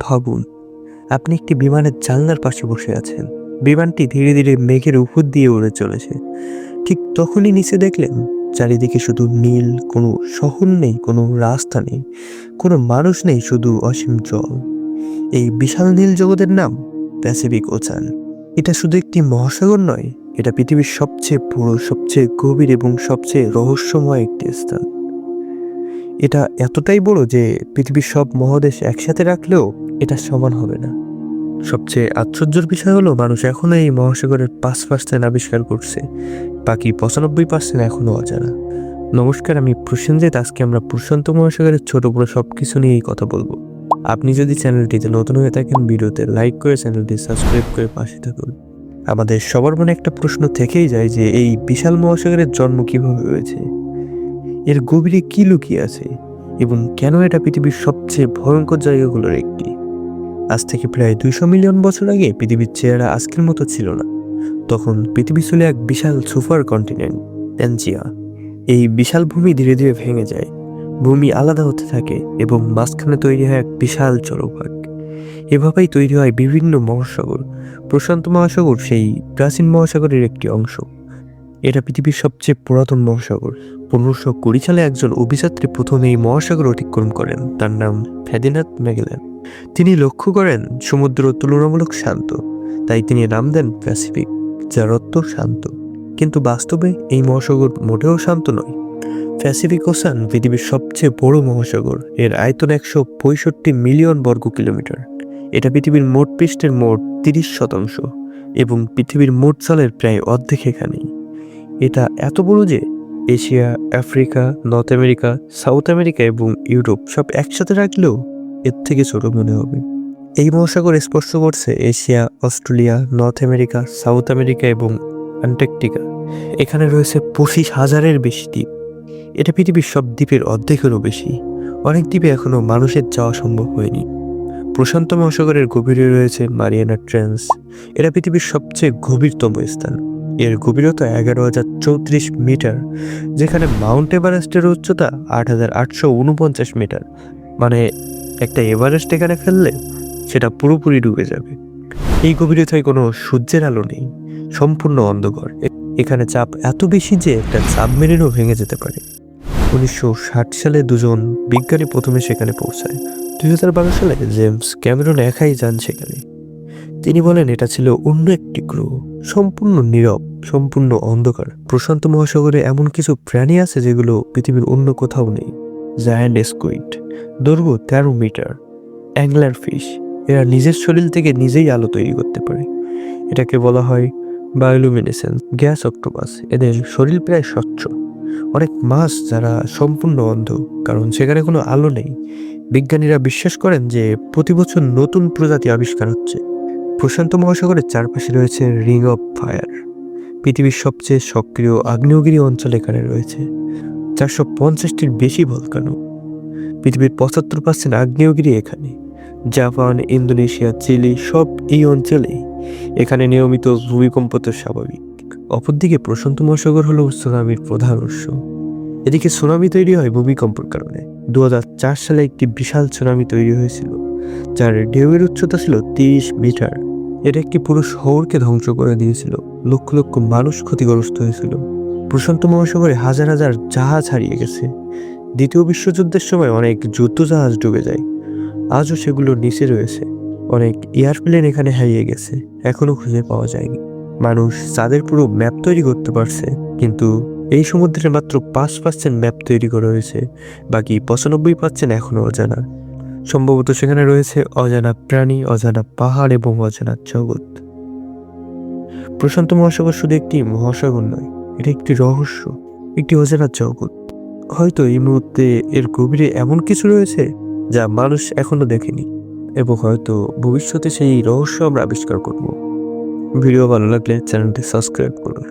ভাবুন, আপনি একটি বিমানের জানলার পাশে বসে আছেন। বিমানটি ধীরে ধীরে মেঘের উপর দিয়ে উড়ে চলেছে। ঠিক তখনই নিচে দেখলেন চারিদিকে শুধু নীল, কোনো শহর নেই, কোনো রাস্তা নেই, কোনো মানুষ নেই, শুধু অসীম জল। এই বিশাল নীল জগতের নাম প্যাসিফিক ওশান। এটা শুধু একটি মহাসাগর নয়, এটা পৃথিবীর সবচেয়ে বড়, সবচেয়ে গভীর এবং সবচেয়ে রহস্যময় একটি স্থান। এটা এতটাই বড় যে পৃথিবীর সব মহাদেশ একসাথে রাখলেও এটা সমান হবে না। সবচেয়ে আশ্চর্যের বিষয় হলো, মানুষ এখনো এই মহাসাগরের 5% আবিষ্কার করছে, বাকি 95% এখনো অজানা। নমস্কার, আমি প্রসেনজিৎ। আজকে আমরা প্রশান্ত মহাসাগরের ছোট বড় সবকিছু নিয়েই কথা বলবো। আপনি যদি চ্যানেলটিতে নতুন হয়ে থাকেন, ভিডিওতে লাইক করে চ্যানেলটি সাবস্ক্রাইব করে পাশে থাকুন। আমাদের সবার মনে একটা প্রশ্ন থেকেই যায় যে এই বিশাল মহাসাগরের জন্ম কিভাবে হয়েছে, এর গভীরে কি লুকিয়ে আছে, এবং কেন এটা পৃথিবীর সবচেয়ে ভয়ঙ্কর জায়গাগুলোর একটি। আজ থেকে প্রায় 200 মিলিয়ন বছর আগে পৃথিবীর চেহারা আজকের মতো ছিল না। তখন পৃথিবী ছিল এক বিশাল সুপার কন্টিনেন্ট, প্যানজিয়া। এই বিশাল ভূমি ধীরে ধীরে ভেঙে যায়, ভূমি আলাদা হতে থাকে এবং মাঝখানে তৈরি হয় এক বিশাল জলভাগ। এভাবেই তৈরি হয় বিভিন্ন মহাসাগর। প্রশান্ত মহাসাগর সেই প্রাচীন মহাসাগরের একটি অংশ। এটা পৃথিবীর সবচেয়ে পুরাতন মহাসাগর। 1520 সালে একজন অভিযাত্রী প্রথম এই মহাসাগর অতিক্রম করেন। তার নাম ফার্ডিনান্ড ম্যাগেলান। তিনি লক্ষ্য করেন সমুদ্র তুলনামূলক শান্ত, তাই তিনি নাম দেন প্যাসিফিক, যার অর্থ শান্ত। কিন্তু বাস্তবে এই মহাসাগর মোটেও শান্ত নয়। প্যাসিফিক ওশান পৃথিবীর সবচেয়ে বড় মহাসাগর। এর আয়তন 165 মিলিয়ন বর্গ কিলোমিটার। এটা পৃথিবীর মোট পৃষ্ঠের মোট 30% এবং পৃথিবীর মোট জলের প্রায় অর্ধেক এখানেই। এটা এত বড় যে Asia, Africa, north America, south America এবং ইউরোপ সব একসাথে রাখলেও এর থেকে ছোট মনে হবে। এই মহাসাগর স্পর্শ করছে Asia, Australia, north America, south America এবং অ্যান্টার্কটিকা। এখানে রয়েছে 25,000-এর বেশি দ্বীপ। এটা পৃথিবীর সব দ্বীপের অর্ধেকেরও বেশি। অনেক দ্বীপে এখনো মানুষের যাওয়া সম্ভব হয়নি। প্রশান্ত মহাসাগরের গভীরে রয়েছে মারিয়ানা ট্রেঞ্চ। এটা পৃথিবীর সবচেয়ে গভীরতম স্থান। এর গভীরতা 11,034 মিটার, যেখানে মাউন্ট এভারেস্টের উচ্চতা 8,849 মিটার। মানে একটা এভারেস্ট এখানে ফেললে সেটা পুরোপুরি ডুবে যাবে। এই গভীরতায় কোনো সূর্যের আলো নেই, সম্পূর্ণ অন্ধকার। এখানে চাপ এত বেশি যে একটা সাবমেরিনও ভেঙে যেতে পারে। 1960 সালে দুজন বিজ্ঞানী প্রথমে সেখানে পৌঁছায়। 2012 সালে জেমস ক্যামেরন একাই যান সেখানে। তিনি বলেন এটা ছিল অন্য একটি গ্রহ, সম্পূর্ণ নীরব, সম্পূর্ণ অন্ধকার। প্রশান্ত মহাসাগরে এমন কিছু প্রাণী আছে যেগুলো পৃথিবীর অন্য কোথাও নেই। জায়ান্ট স্কুইড, দৈর্ঘ্য 13 মিটার। অ্যাংলার ফিশ, এরা নিজের শরীর থেকে নিজেই আলো তৈরি করতে পারে। এটাকে বলা হয় বায়োলুমিনেসেন্স। গ্যাস অক্টোপাস, এদের শরীর প্রায় স্বচ্ছ। অনেক মাছ যারা সম্পূর্ণ অন্ধ, কারণ সেখানে কোনো আলো নেই। বিজ্ঞানীরা বিশ্বাস করেন যে প্রতি বছর নতুন প্রজাতি আবিষ্কার হচ্ছে। প্রশান্ত মহাসাগরের চারপাশে রয়েছে রিং অফ ফায়ার, পৃথিবীর সবচেয়ে সক্রিয় আগ্নেয়গিরি অঞ্চল এখানে রয়েছে। 450-টির বেশি ভলকানো। পৃথিবীর 75% আগ্নেয়গিরি এখানে। জাপান, ইন্দোনেশিয়া, চিলি সব এই অঞ্চলেই। এখানে নিয়মিত ভূমিকম্প তো স্বাভাবিক। অপরদিকে প্রশান্ত মহাসাগর হলো সুনামির প্রধান উৎস। এদিকে সুনামি তৈরি হয় ভূমিকম্পের কারণে। 2004 সালে একটি বিশাল সুনামি তৈরি হয়েছিল, যার ঢেউয়ের উচ্চতা ছিল 30 মিটার। এটা একটি পুরো শহরকে ধ্বংস করে দিয়েছিল। লক্ষ লক্ষ মানুষ ক্ষতিগ্রস্ত হয়েছিল। প্রশান্ত মহাসাগরে হাজার হাজার জাহাজ হারিয়ে গেছে। দ্বিতীয় বিশ্বযুদ্ধের সময় অনেক যুদ্ধ জাহাজ ডুবে যায়, আজও সেগুলো নিচে রয়েছে। অনেক এয়ারপ্লেন এখানে হারিয়ে গেছে, এখনো খুঁজে পাওয়া যায়নি। মানুষ চাঁদের পুরো ম্যাপ তৈরি করতে পারছে, কিন্তু এই সমুদ্রের মাত্র 5% ম্যাপ তৈরি করা হয়েছে। বাকি 95% এখনো অজানা। সম্ভবত সেখানে রয়েছে অজানা প্রাণী, অজানা পাহাড় এবং অজানা জগৎ। প্রশান্ত মহাসাগর শুধু একটি মহাসাগর নয়, এটা একটি রহস্য, একটি অজানা জগৎ। হয়তো এই মুহূর্তে এর গভীরে এমন কিছু রয়েছে যা মানুষ এখনো দেখেনি, এবং হয়তো ভবিষ্যতে সেই রহস্য আমরা আবিষ্কার করব। ভিডিও ভালো লাগলে চ্যানেলটি সাবস্ক্রাইব করুন।